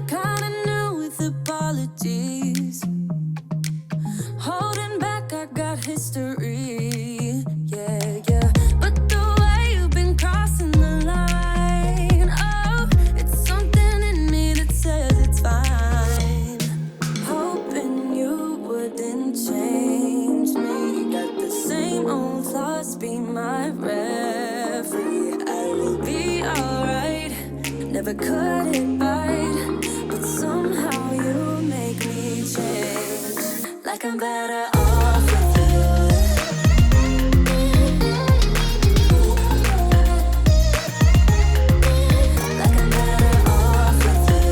Kinda new with apologies. Holding back, I got history. Yeah, yeah. But the way you've been crossing the line, oh, it's something in me that says it's fine. Hoping you wouldn't change me. Got the same old thoughts, be my referee. I will be alright. Never cut it bite, but somehow you make me change. Like I'm better off with you. Like I'm better off with you.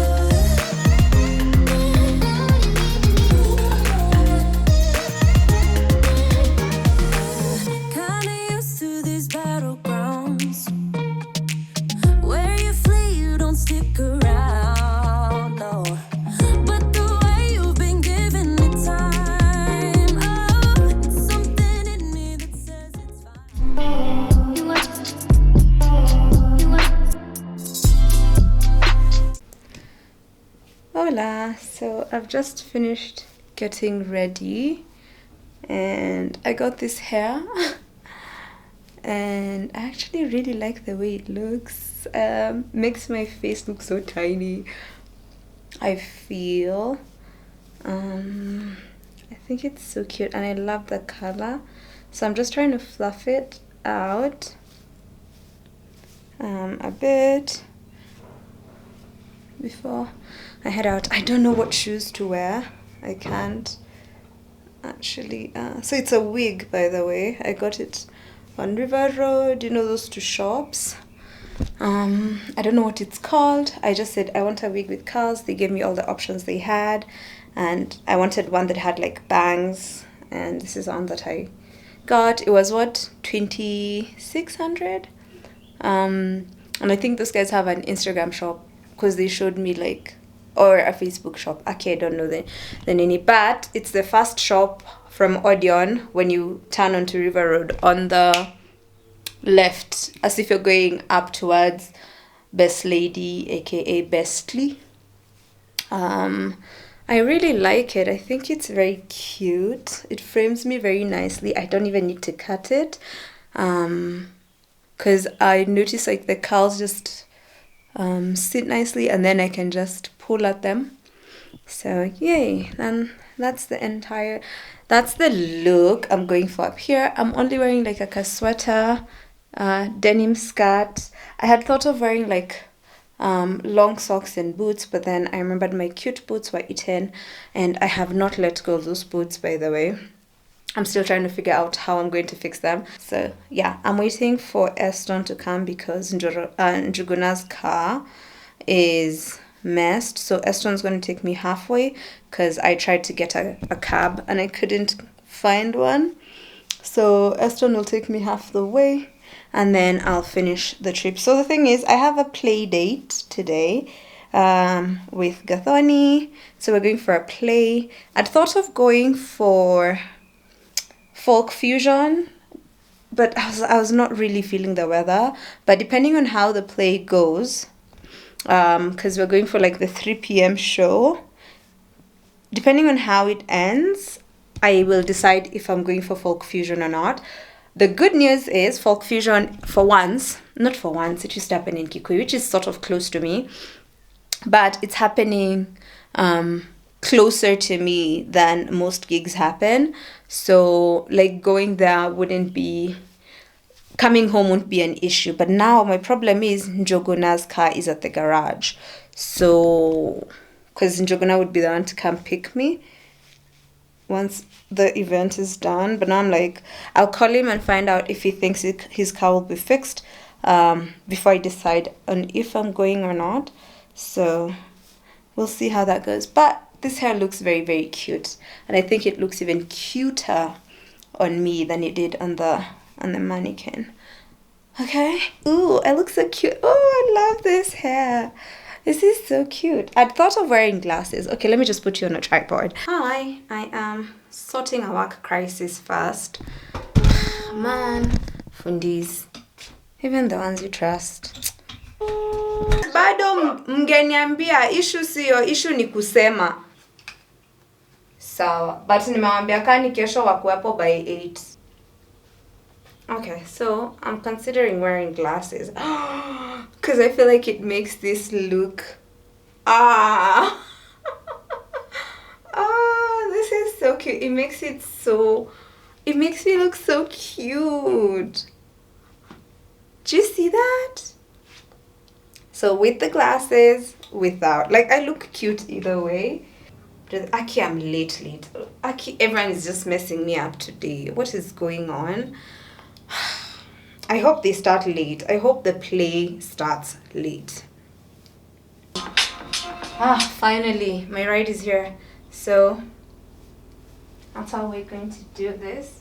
Kinda used to these battlegrounds where you flee, you don't stick around, no. But the way you've been giving me time, oh, it's something in me that says it's fine. Hola, so I've just finished getting ready and I got this hair and I actually really like the way it looks. Makes my face look so tiny, I feel. I think it's so cute and I love the color, so I'm just trying to fluff it out a bit before I head out. I don't know what shoes to wear. I can't actually. So it's a wig, by the way. I got it on River Road, you know, those two shops. I don't know what it's called. I just said I want a wig with curls. They gave me all the options they had, and I wanted one that had like bangs, and this is one that I got. It was what, 2,600, and I think those guys have an Instagram shop because they showed me like, or a Facebook shop. Okay, I don't know the name, but it's the first shop from Odeon when you turn onto River Road on the left, as if you're going up towards Best Lady, aka Bestly. I really like it. I think it's very cute. It frames me very nicely. I don't even need to cut it, because I notice like the curls just sit nicely and then I can just pull at them. So yay, and that's the look I'm going for up here. I'm only wearing like a sweater, denim skirt. I had thought of wearing like long socks and boots, but then I remembered my cute boots were eaten and I have not let go of those boots, by the way. I'm still trying to figure out how I'm going to fix them. So yeah, I'm waiting for Eston to come because Njuguna's car is messed. So Eston's going to take me halfway because I tried to get a cab and I couldn't find one. So Eston will take me half the way and then I'll finish the trip. So the thing is, I have a play date today with Muthoni. So we're going for a play. I'd thought of going for folk fusion, but I was not really feeling the weather. But depending on how the play goes, because we're going for like the 3 p.m. show, depending on how it ends, I will decide if I'm going for folk fusion or not. The good news is folk fusion, it used to happen in Kikuyu, which is sort of close to me, but it's happening closer to me than most gigs happen. So like going there coming home won't be an issue. But now my problem is Njoguna's car is at the garage. So, because Njoguna would be the one to come pick me once the event is done. But now I'm like, I'll call him and find out if he thinks his car will be fixed before I decide on if I'm going or not. So we'll see how that goes. But this hair looks very, very cute. And I think it looks even cuter on me than it did on the mannequin. Okay. Ooh, I look so cute. Oh, I love this hair. This is so cute. I'd thought of wearing glasses. Okay, let me just put you on a tripod. Hi, I am sorting a work crisis first. Man, fundis. Even the ones you trust. Bado mngeniambia issue sio issue ni kusema. Sawa, but nimewambia kani kesho wakuwepo by 8. Okay, so I'm considering wearing glasses because I feel like it makes this look this is so cute. It makes me look so cute. Do you see that? So with the glasses, without, like, I look cute either way. Aki, I'm late. Aki, everyone is just messing me up today. What is going on? I hope they start late. I hope the play starts late. Finally, my ride is here. So that's how we're going to do this.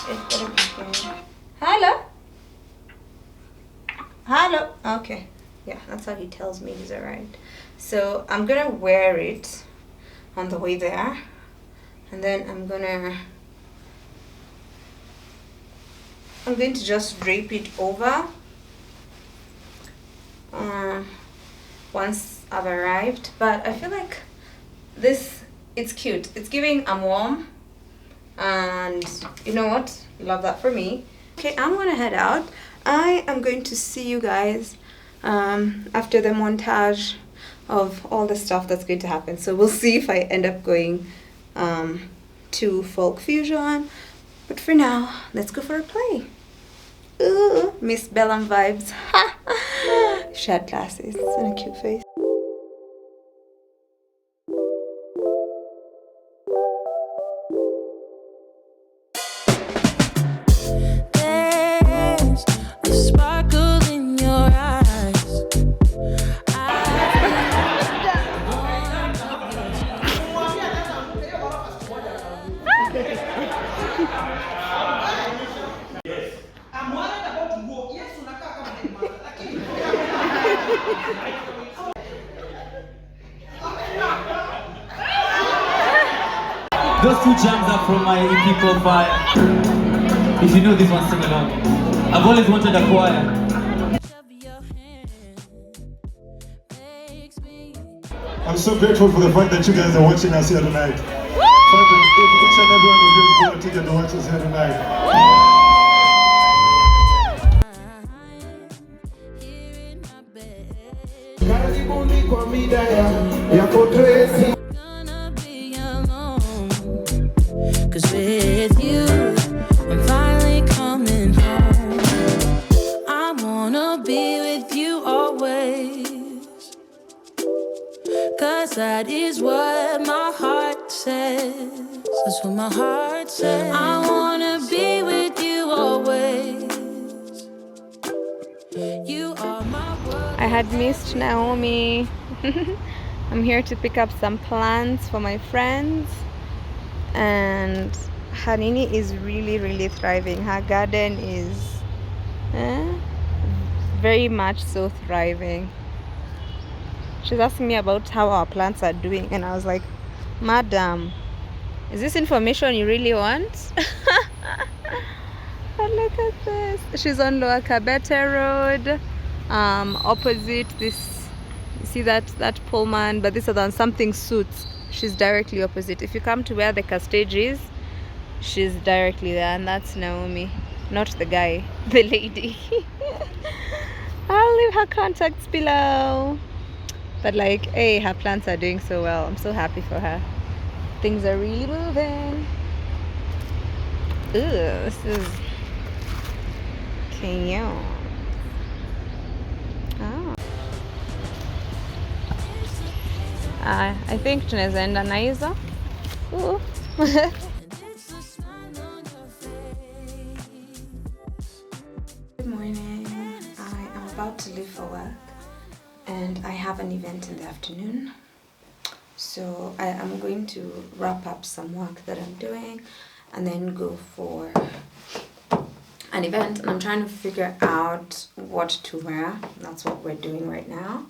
It's gonna be good. Hello. Okay. Yeah, that's how he tells me he's arrived. So I'm gonna wear it on the way there, and then I'm going to just drape it over once I've arrived. But I feel like it's cute. It's giving I'm warm, and you know what? Love that for me. Okay, I'm gonna head out. I am going to see you guys after the montage of all the stuff that's going to happen. So we'll see if I end up going to folk fusion. But for now, let's go for a play. Ooh, Miss Bellum vibes. She had glasses and a cute face. There's a sparkle in your eyes. Those two jams are from my EP profile. If you know this one, sing along. I've always wanted a choir. I'm so grateful for the fact that you guys are watching us here tonight. Each and every one of you is going to get to watch us here tonight. Gonna be alone, 'cause with you, I'm finally coming home. I wanna be with you always, 'cause that is what my heart says. That's what my heart says. I wanna be with you always. You are my world. I had missed Naomi. I'm here to pick up some plants for my friends, and Hanini is really thriving. Her garden is very much so thriving. She's asking me about how our plants are doing, and I was like, Madam, is this information you really want? But look at this. She's on Lower Kabete Road, opposite this. You see that Pullman, but this is on something Suits. She's directly opposite. If you come to where the Castage is, she's directly there, and that's Naomi, not the guy, the lady. I'll leave her contacts below. But like, hey, her plants are doing so well. I'm so happy for her. Things are really moving. Ooh, this is cute. Oh. I think tunaweza enda na hizo. Ooh. Good morning. I am about to leave for work, and I have an event in the afternoon. So I am going to wrap up some work that I'm doing and then go for an event, and I'm trying to figure out what to wear. That's what we're doing right now.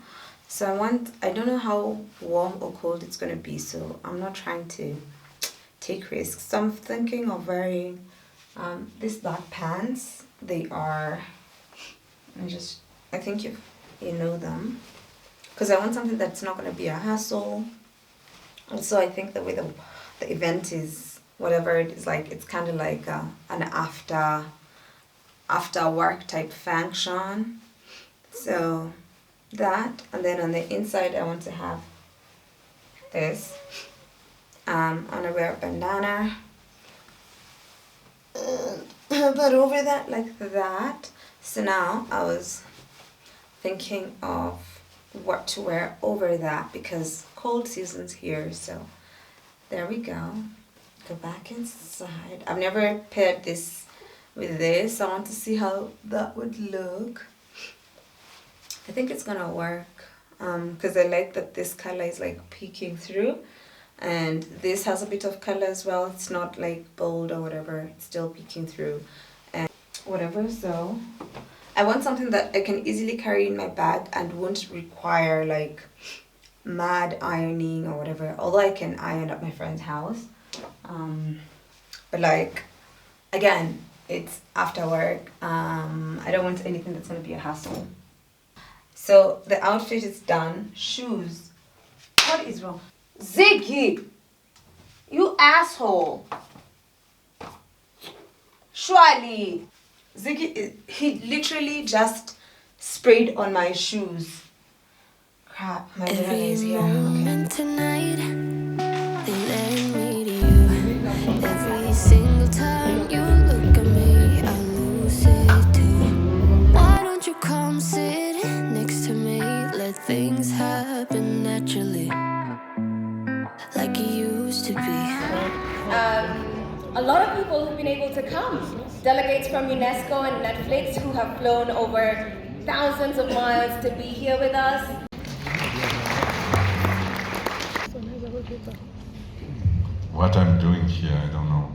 So I don't know how warm or cold it's going to be, so I'm not trying to take risks. So I'm thinking of wearing these black pants. They are I think you know them. Because I want something that's not going to be a hassle. Also, I think the way the event is, whatever it is, like, it's kind of like an after work type function. So that, and then on the inside I want to have this. I want to wear a bandana. But over that, like that. So now I was thinking of what to wear over that because cold season's here. So there we go. Go back inside. I've never paired this with this. I want to see how that would look. I think it's gonna work because I like that this color is like peeking through, and this has a bit of color as well. It's not like bold or whatever, it's still peeking through and whatever. So I want something that I can easily carry in my bag and won't require like mad ironing or whatever, although I can iron at my friend's house. But like, again, it's after work. I don't want anything that's gonna be a hassle. So the outfit is done. Shoes. What is wrong? Ziggy! You asshole! Surely! Ziggy, he literally just sprayed on my shoes. Crap, my banana is here. Okay. Tonight, they led me to you. Every single time you look at me, I lose it too. Why don't you come sit next to me? Let things happen naturally, like it used to be. A lot of people who've been able to come. Delegates from UNESCO and Netflix who have flown over thousands of miles to be here with us. What I'm doing here, I don't know.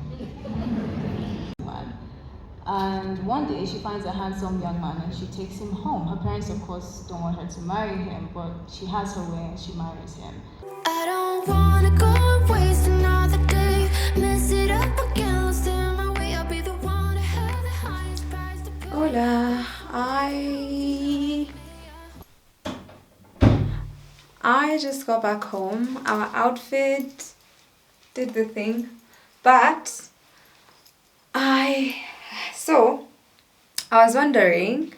And one day she finds a handsome young man and she takes him home. Her parents, of course, don't want her to marry him, but she has her way and she marries him. I don't wanna go and waste another day. Mess it up again, lost in my way. I'll be the one to have the highest price to pay. Hola, I just got back home. Our outfit did the thing, but I was wondering,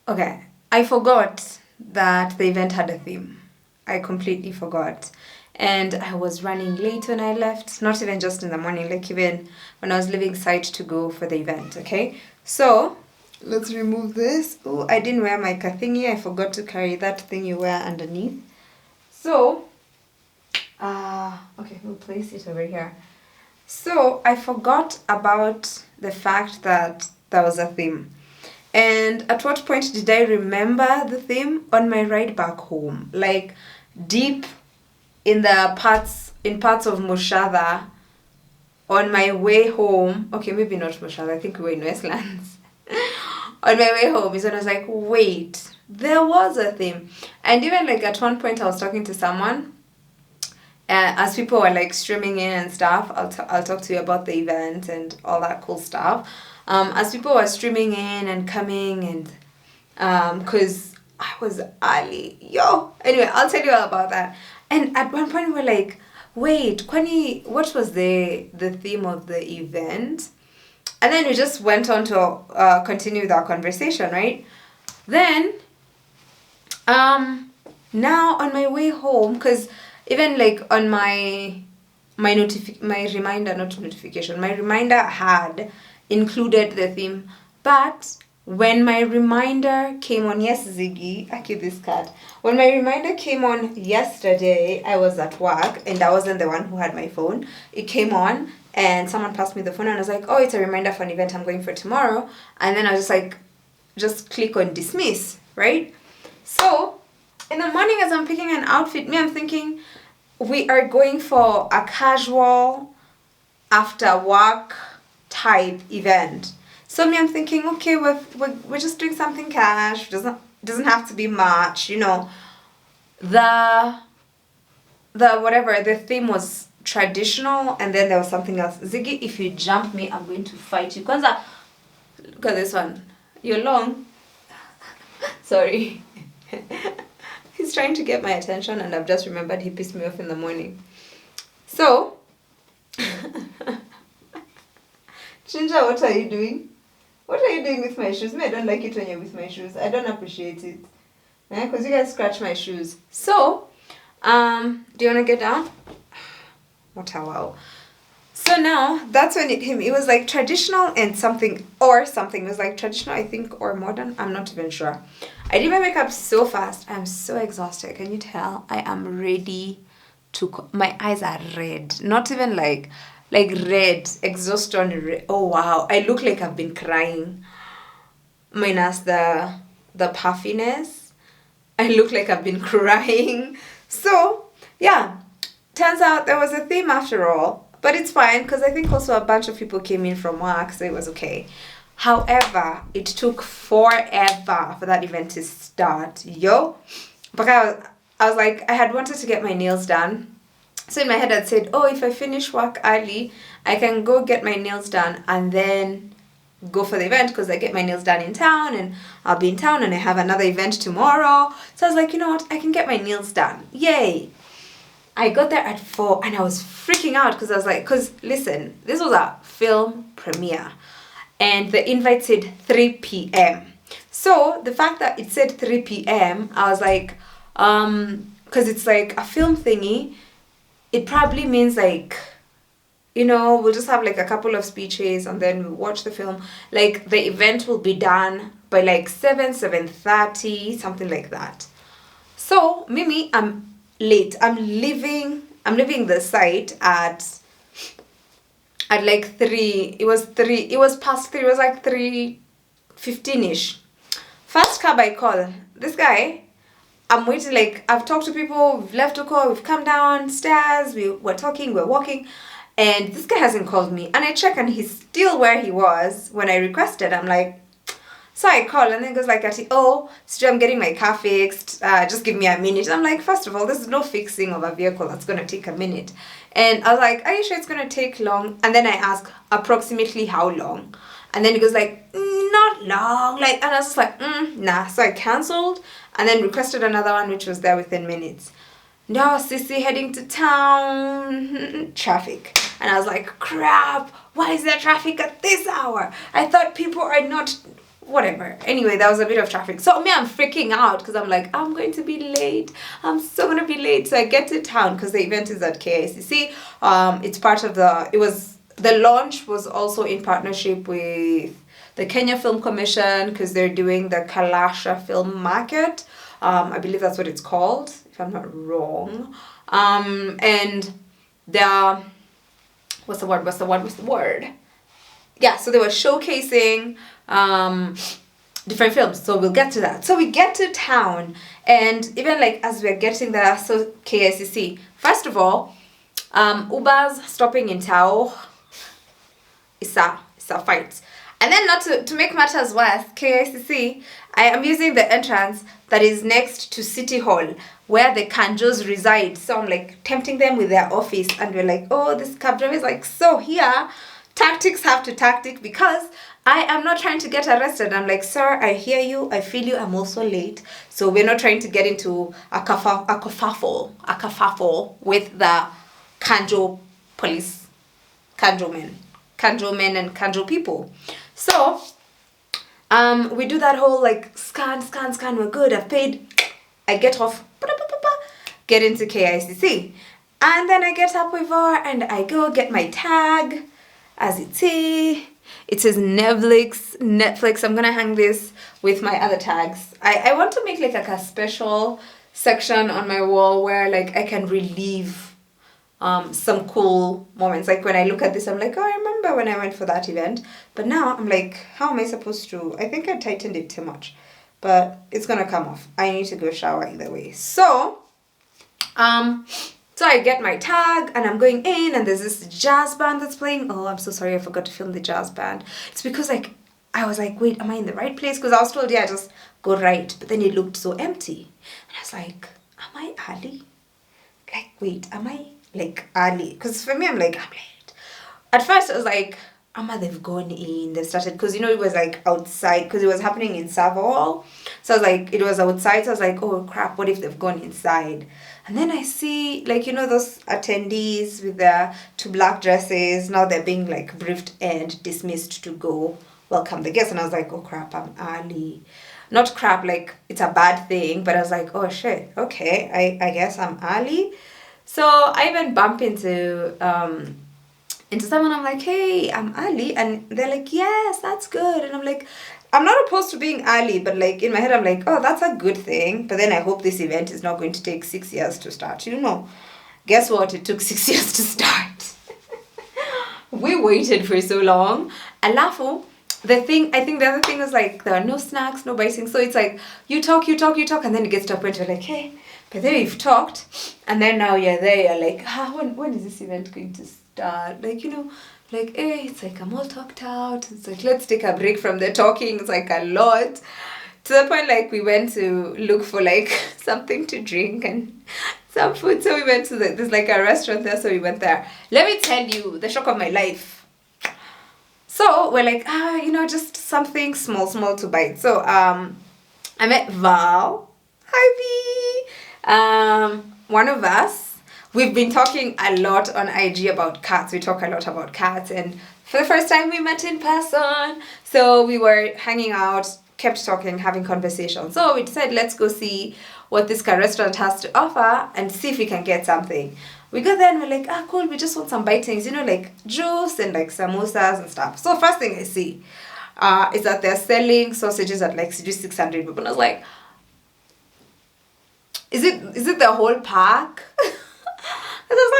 okay, I forgot that the event had a theme. I completely forgot. And I was running late when I left, not even just in the morning, like even when I was leaving site to go for the event, okay? So, let's remove this. Oh, I didn't wear my thingy. I forgot to carry that thing you wear underneath. So, okay, we'll place it over here. So, I forgot about the fact that there was a theme. And at what point did I remember the theme? On my ride back home. Like, deep in parts of Moshada, on my way home. Okay, maybe not Moshada, I think we were in Westlands. On my way home is when I was like, wait, there was a theme. And even like at one point I was talking to someone, as people were like streaming in and stuff. I'll talk to you about the event and all that cool stuff. As people were streaming in and coming, and because I was early, anyway, I'll tell you all about that. And at one point we're like, wait, Kwani, what was the theme of the event? And then we just went on to continue with our conversation, right? Then, now on my way home, because even like on my reminder had included the theme, but when my reminder came on, yes, Ziggy, I keep this card. When my reminder came on yesterday, I was at work and I wasn't the one who had my phone. It came on and someone passed me the phone and I was like, oh, it's a reminder for an event I'm going for tomorrow. And then I was just like, just click on dismiss, right? So in the morning as I'm picking an outfit, I'm thinking we are going for a casual after work type event. So I'm thinking, okay, we're just doing something cash. Doesn't have to be much, The theme was traditional, and then there was something else. Ziggy, if you jump me, I'm going to fight you. Kwanza, Look at this one. You're long. Sorry. He's trying to get my attention and I've just remembered he pissed me off in the morning. So, Ginger, what are you doing? What are you doing with my shoes? Me, I don't like it when you're with my shoes. I don't appreciate it. Because you guys scratch my shoes. So, do you want to get down? What a wow. So now, that's when it came. It was like traditional and something, or something. It was like traditional, I think, or modern. I'm not even sure. I did my makeup so fast. I'm so exhausted. Can you tell? I am ready to... My eyes are red. Not even like red. Exhaustion red. Oh, wow. I look like I've been crying. Minus the puffiness. I look like I've been crying. So, yeah. Turns out there was a theme after all. But it's fine because I think also a bunch of people came in from work, so it was okay. However, it took forever for that event to start. But I was like, I had wanted to get my nails done. So in my head I'd said, oh, if I finish work early, I can go get my nails done and then go for the event because I get my nails done in town and I'll be in town and I have another event tomorrow. So I was like, you know what, I can get my nails done. Yay! I got there at 4 and I was freaking out because I was like, because listen, this was a film premiere and the invite said 3 p.m. So the fact that it said 3 p.m., I was like, because it's like a film thingy, it probably means like, you know, we'll just have like a couple of speeches and then we'll watch the film. Like the event will be done by like 7:30, something like that. So Mimi, I'm late. I'm leaving the site at like 3. It was past 3. It was like 3:15ish. First cab I call. This guy, I'm waiting, like I've talked to people, we've left a call, we've come downstairs, we're talking, we're walking, and this guy hasn't called me. And I check and he's still where he was when I requested. I'm like, so I call and then goes like, oh, so I'm getting my car fixed, just give me a minute. I'm like, first of all, this is no fixing of a vehicle that's going to take a minute. And I was like, are you sure it's going to take long? And then I ask approximately how long. And then he goes like, not long. Like, and I was just like, nah. So I cancelled and then requested another one, which was there within minutes. No, Sissy heading to town, traffic. And I was like, crap, why is there traffic at this hour? I thought people are not... Whatever. Anyway, that was a bit of traffic. So me, I'm freaking out because I'm like, I'm going to be late. I'm so going to be late. So I get to town because the event is at KICC. It's part of the launch was also in partnership with the Kenya Film Commission because they're doing the Kalasha Film Market. I believe that's what it's called, if I'm not wrong. And the, what's the word? Yeah, so they were showcasing different films, so we'll get to that. So we get to town, and even like as we're getting there, so KICC, first of all, Ubers stopping in Tao is a fight. And then not to make matters worse, KICC, I am using the entrance that is next to City Hall where the Kanjos reside. So I'm like tempting them with their office and we're like, oh, this cab driver is like, so here tactics have to tactic because I am not trying to get arrested. I'm like, sir, I hear you, I feel you, I'm also late. So we're not trying to get into a kerfuffle with the Kanjo police, Kanjo men and Kanjo people. So we do that whole like scan, we're good, I've paid. I get off, get into KICC. And then I get up with her and I go get my tag. As it says Netflix. I'm gonna hang this with my other tags. I want to make like a special section on my wall where like I can relive some cool moments. Like when I look at this, I'm like, oh, I remember when I went for that event. But now I'm like, how am I supposed to? I think I tightened it too much, but it's gonna come off. I need to go shower either way. So I get my tag and I'm going in and there's this jazz band that's playing. Oh, I'm so sorry, I forgot to film the jazz band. It's because like, I was like, wait, am I in the right place? Because I was told, yeah, just go right. But then it looked so empty. And I was like, am I early? Like, wait, am I like early? Because for me, I'm like, I'm late. At first I was like, they've gone in, they've started, because it was like outside, because it was happening in Savo. So I was like, it was outside, so I was like, oh crap, what if they've gone inside? And then I see, like, those attendees with their 2 black dresses, now they're being like briefed and dismissed to go welcome the guests. And I was like, oh crap, I'm early. Not crap, like it's a bad thing, but I was like, oh shit, okay, I guess I'm early. So I even bump into someone. I'm like, hey, I'm early, and they're like, yes, that's good. And I'm like, I'm not opposed to being early, but like in my head I'm like, oh, that's a good thing, but then I hope this event is not going to take 6 years to start. Guess what, it took 6 years to start. We waited for so long. Alafu, I think the other thing was like, there are no snacks, no biting, so it's like you talk, and then it gets to a point where like, hey, but then you've talked, and then now you're there, you're like, when is this event going to start? Like, like, hey, it's like I'm all talked out. It's like, let's take a break from the talking. It's like a lot. To the point, like, we went to look for like something to drink and some food. So we went to there's like a restaurant there, so we went there. Let me tell you, the shock of my life. So we're like, just something small to bite. So I met Val. Hi V. One of us. We've been talking a lot on IG about cats. We talk a lot about cats, and for the first time we met in person. So we were hanging out, kept talking, having conversations. So we decided, let's go see what this restaurant has to offer and see if we can get something. We got there and we're like, cool, we just want some bitings, like juice and like samosas and stuff. So first thing I see is that they're selling sausages at like 600 people. And I was like, is it the whole pack? I was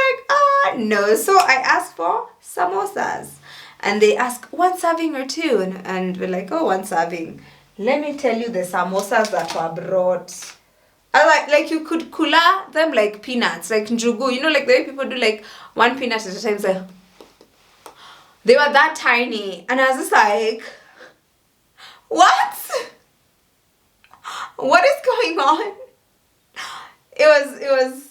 like, no. So I asked for samosas, and they ask 1 serving or 2, and we're like, oh, 1 serving. Let me tell you, the samosas that were brought, I like you could kula them like peanuts, like njugu, like the way people do like 1 peanut at a time. So they were that tiny, and I was just like, what is going on? It was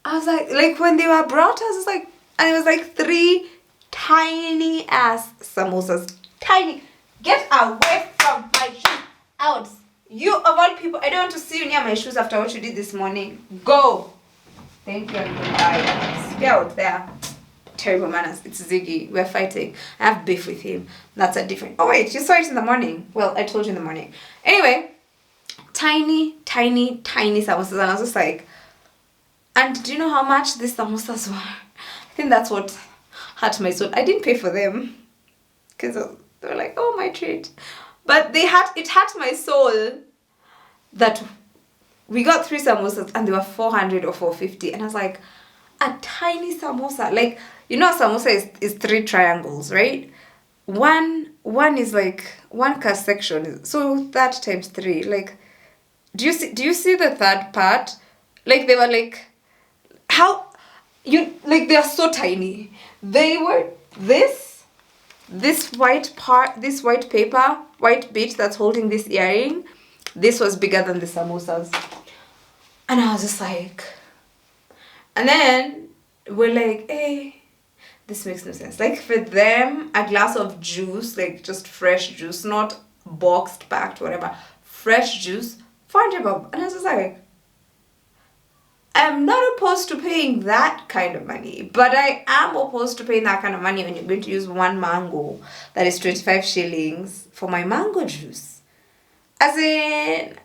I was like when they were brought, I was just like, and it was like 3 tiny ass samosas. Tiny. Get away from my shoes. Out. You of all people, I don't want to see you near my shoes after what you did this morning. Go. Thank you and goodbye. Stay out there. Terrible manners. It's Ziggy. We're fighting. I have beef with him. That's a different. Oh wait, you saw it in the morning. Well, I told you in the morning. Anyway, tiny samosas, and I was just like, and do you know how much these samosas were? I think that's what hurt my soul. I didn't pay for them because they were like, oh, my treat. But it hurt my soul that we got 3 samosas and they were 400 or 450. And I was like, a tiny samosa. Like, a samosa is 3 triangles, right? One is like 1 cast section. So that times 3. Like, do you see the third part? Like, they were like, they are so tiny. They were this white part, this white paper, white bit that's holding this earring. This was bigger than the samosas. And I was just like, and then we're like, hey, this makes no sense. Like, for them, a glass of juice, like just fresh juice, not boxed, packed, whatever, fresh juice, 400 bob. And I was just like, I'm not opposed to paying that kind of money, but I am opposed to paying that kind of money when you're going to use 1 mango that is 25 shillings for my mango juice. As in,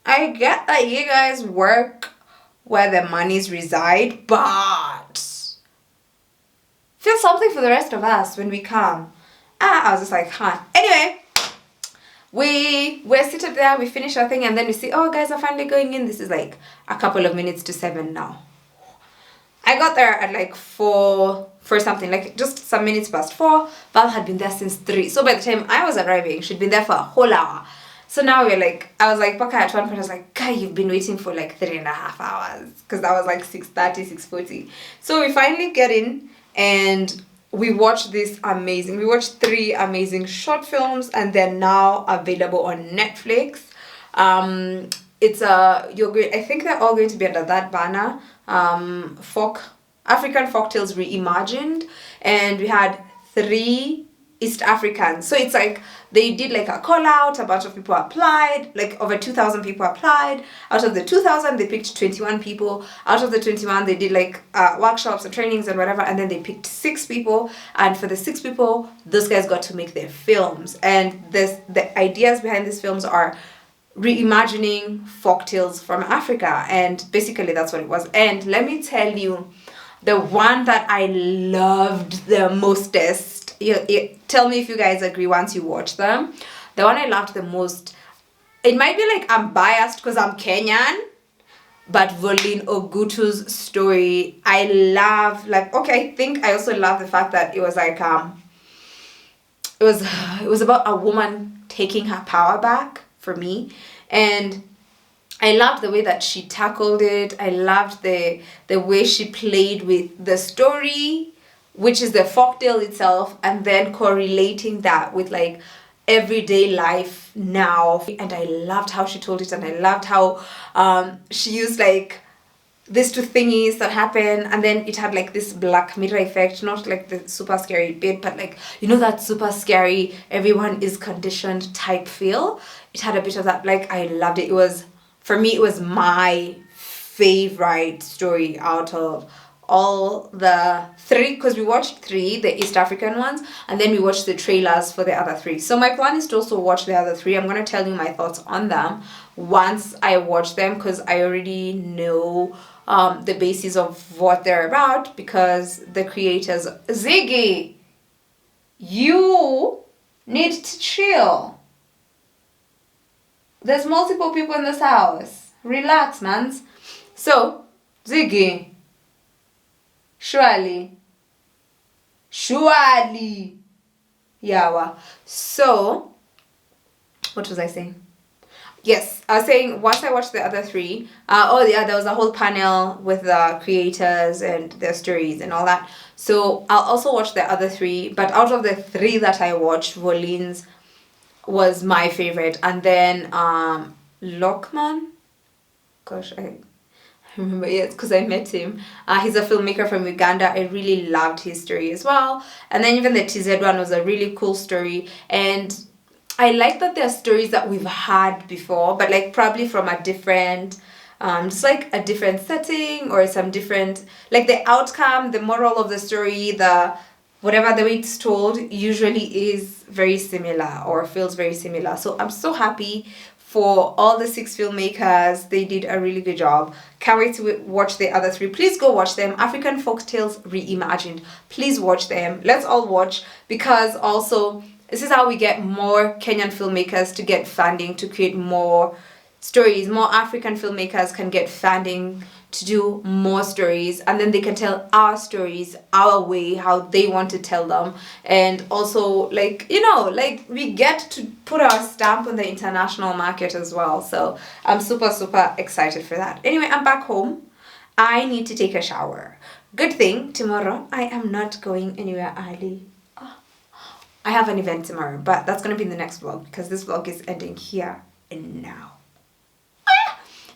I get that you guys work where the monies reside, but feel something for the rest of us when we come. I was just like, huh. Anyway, we're seated there, we finish our thing, and then we see, oh, guys are finally going in. This is like a couple of minutes to 7 now. I got there at like 4 for something, like just some minutes past 4. Val had been there since 3. So by the time I was arriving, she'd been there for a whole hour. So now we're like, I was like, Baka, at one point I was like, Guy, you've been waiting for like 3.5 hours. Because that was like 6:30, 6:40. So we finally get in, and we watched 3 amazing short films, and they're now available on Netflix. I think they're all going to be under that banner, African Folktales Reimagined, and we had 3 East Africans. So it's like they did like a call out, a bunch of people applied, like over 2,000 people applied. Out of the 2,000, they picked 21 people. Out of the 21, they did like workshops and trainings and whatever, and then they picked 6 people. And for the 6 people, those guys got to make their films. And the ideas behind these films are reimagining folktales from Africa, and basically that's what it was. And let me tell you, the one that I loved the mostest, tell me if you guys agree once you watch them. The one I loved the most, it might be like I'm biased because I'm Kenyan, but Volin Ogutu's story, I love, like, okay, I think I also love the fact that it was like it was about a woman taking her power back, for me. And I loved the way that she tackled it. I loved the way she played with the story, which is the folktale itself, and then correlating that with like everyday life now. And I loved how she told it, and I loved how she used like these 2 thingies that happen, and then it had like this Black Mirror effect, not like the super scary bit, but like, you know, that super scary everyone is conditioned type feel. It had a bit of that. Like, I loved it. It was, for me, it was my favorite story out of all the 3, because we watched 3, the East African ones, and then we watched the trailers for the other 3. So my plan is to also watch the other 3. I'm going to tell you my thoughts on them once I watch them, because I already know the basis of what they're about, because the creators, Ziggy, you need to chill. There's multiple people in this house. Relax, mans. So, Ziggy, surely, Yawa. So, what was I saying? Yes, I was saying once I watched the other 3, there was a whole panel with the creators and their stories and all that. So I'll also watch the other 3, but out of the 3 that I watched, Volin's was my favorite. And then Lokman, gosh, I remember, yes, because I met him. He's a filmmaker from Uganda. I really loved his story as well. And then even the TZ one was a really cool story. And I like that there are stories that we've had before, but like probably from a different, just like a different setting or some different, like the outcome, the moral of the story, whatever the way it's told usually is very similar or feels very similar. So I'm so happy for all the 6 filmmakers. They did a really good job. Can't wait to watch the other 3. Please go watch them. African Folktales Reimagined. Please watch them. Let's all watch, because also this is how we get more Kenyan filmmakers to get funding to create more stories. More African filmmakers can get funding to do more stories, and then they can tell our stories our way, how they want to tell them. And also, like, you know, like we get to put our stamp on the international market as well. So I'm super, super excited for that. Anyway, I'm back home. I need to take a shower. Good thing tomorrow I am not going anywhere early. I have an event tomorrow, but that's going to be in the next vlog, because this vlog is ending here and now.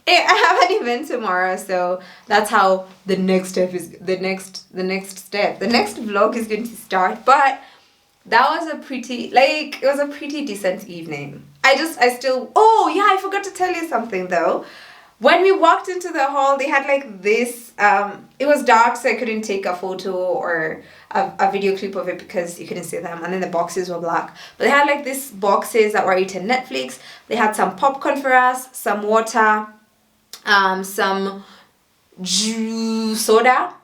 I have an event tomorrow, so that's how the next step is, the next vlog is going to start. But that was a pretty, like, it was a pretty decent evening. I I forgot to tell you something though. When we walked into the hall, they had like this, it was dark, so I couldn't take a photo or a video clip of it because you couldn't see them. And then the boxes were black. But they had like these boxes that were eating Netflix. They had some popcorn for us, some water, some soda,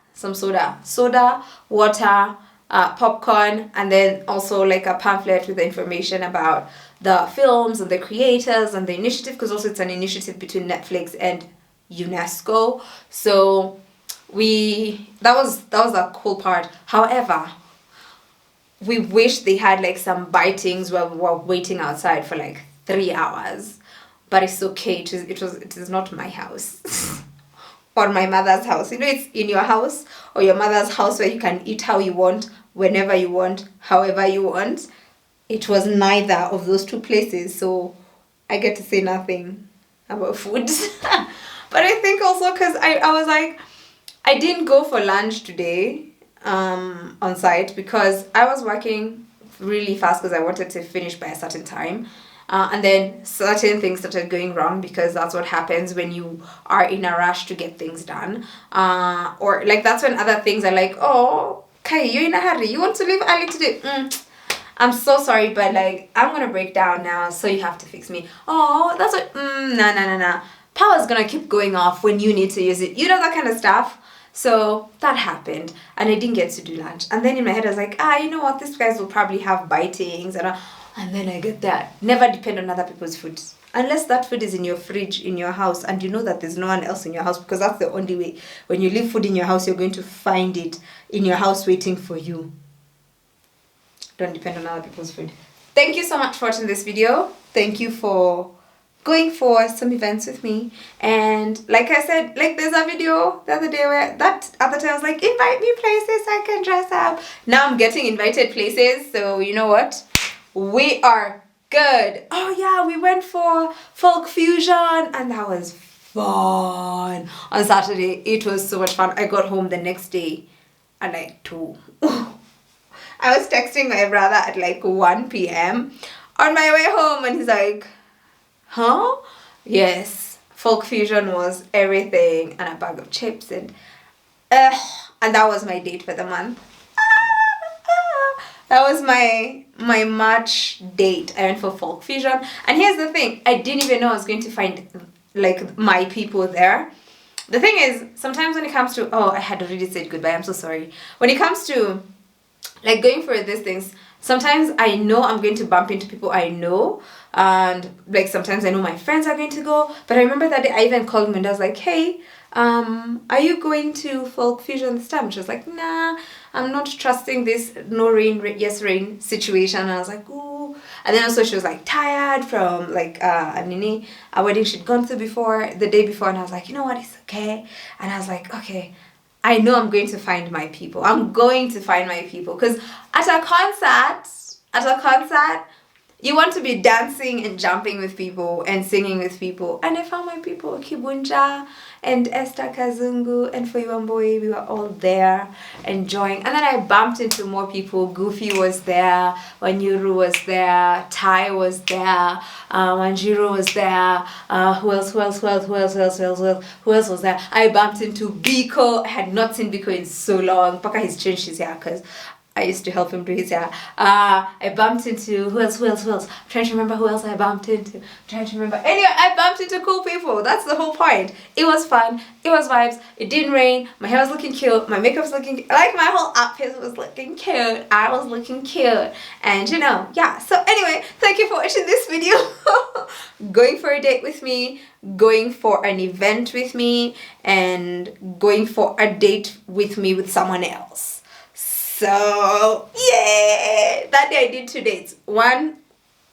water, popcorn, and then also like a pamphlet with the information about the films and the creators and the initiative, because also it's an initiative between Netflix and UNESCO. So that was a cool part. However, we wish they had like some bitings where we were waiting outside for like 3 hours, but it's okay. It is not my house or my mother's house. You know, it's in your house or your mother's house where you can eat how you want, whenever you want, however you want. It was neither of those 2 places, so I get to say nothing about food. But I think also because I was like, I didn't go for lunch today. on site because I was working really fast because I wanted to finish by a certain time. And then certain things started going wrong because that's what happens when you are in a rush to get things done. Or like that's when other things are like, oh, okay, you're in a hurry. You want to leave early today? I'm so sorry, but like I'm gonna break down now, so you have to fix me. Oh, that's what. Nah. Power's gonna keep going off when you need to use it. You know, that kind of stuff. So that happened, and I didn't get to do lunch. And then in my head, I was like, you know what? These guys will probably have bitings, and then I get that. Never depend on other people's food. Unless that food is in your fridge, in your house, and you know that there's no one else in your house, because that's the only way. When you leave food in your house, you're going to find it in your house waiting for you. Don't depend on other people's food. Thank you so much for watching this video. Thank you for going for some events with me. And like I said, like there's a video the other day where that other time I was like, invite me places I can dress up. Now I'm getting invited places, so you know what? We are good. Oh yeah, we went for folk fusion and that was fun. On Saturday, it was so much fun. I got home the next day at like 2. I was texting my brother at like 1 p.m. on my way home and he's like, huh? Yes, folk fusion was everything and a bag of chips and that was my date for the month. That was my March date. I went for folk fusion. And here's the thing, I didn't even know I was going to find like my people there. The thing is, sometimes when it comes to, I had already said goodbye, I'm so sorry. When it comes to like going for these things, sometimes I know I'm going to bump into people I know, and like sometimes I know my friends are going to go. But I remember that day I even called me and I was like, hey, are you going to folk fusion this time? She was like, nah, I'm not trusting this no rain, yes rain situation. And I was like, ooh. And then also she was like tired from like a wedding she'd gone to before, the day before. And I was like, you know what, it's okay. And I was like, okay, I know I'm going to find my people. I'm going to find my people. Because at a concert, you want to be dancing and jumping with people and singing with people. And I found my people, Kibunja and Esther Kazungu and Foiwamboi. We were all there enjoying. And then I bumped into more people. Goofy was there, Wanyuru was there, Tai was there, Wanjiro was there. Who else was there? I bumped into Biko. I had not seen Biko in so long. Paka he's changed his hair because I used to help him do his hair. I bumped into who else? I'm trying to remember who else I bumped into. Anyway, I bumped into cool people. That's the whole point. It was fun. It was vibes. It didn't rain. My hair was looking cute. My makeup was looking like my whole outfit was looking cute. I was looking cute. And you know, yeah. So anyway, thank you for watching this video. Going for a date with me, going for an event with me, and going for a date with me with someone else. So, yeah, that day I did 2 dates. One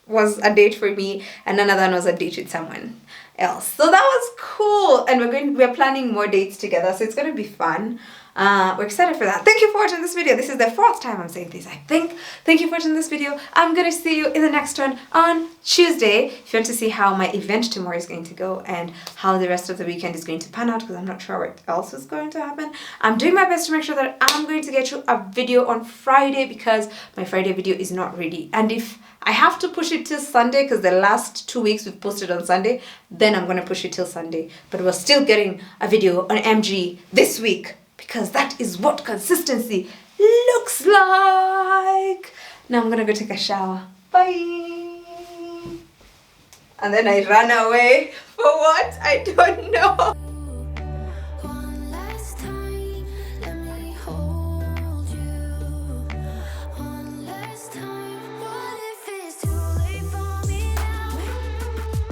was a date for me and another one was a date with someone else. So that was cool. And we're planning more dates together. So it's going to be fun. We're excited for that. Thank you for watching this video. This is the 4th time I'm saying this, I think. Thank you for watching this video. I'm going to see you in the next one on Tuesday. If you want to see how my event tomorrow is going to go and how the rest of the weekend is going to pan out, because I'm not sure what else is going to happen. I'm doing my best to make sure that I'm going to get you a video on Friday because my Friday video is not ready. And if I have to push it till Sunday because the last 2 weeks we've posted on Sunday, then I'm going to push it till Sunday. But we're still getting a video on MG this week, because that is what consistency looks like. Now I'm gonna go take a shower. Bye. And then I run away for what? I don't know.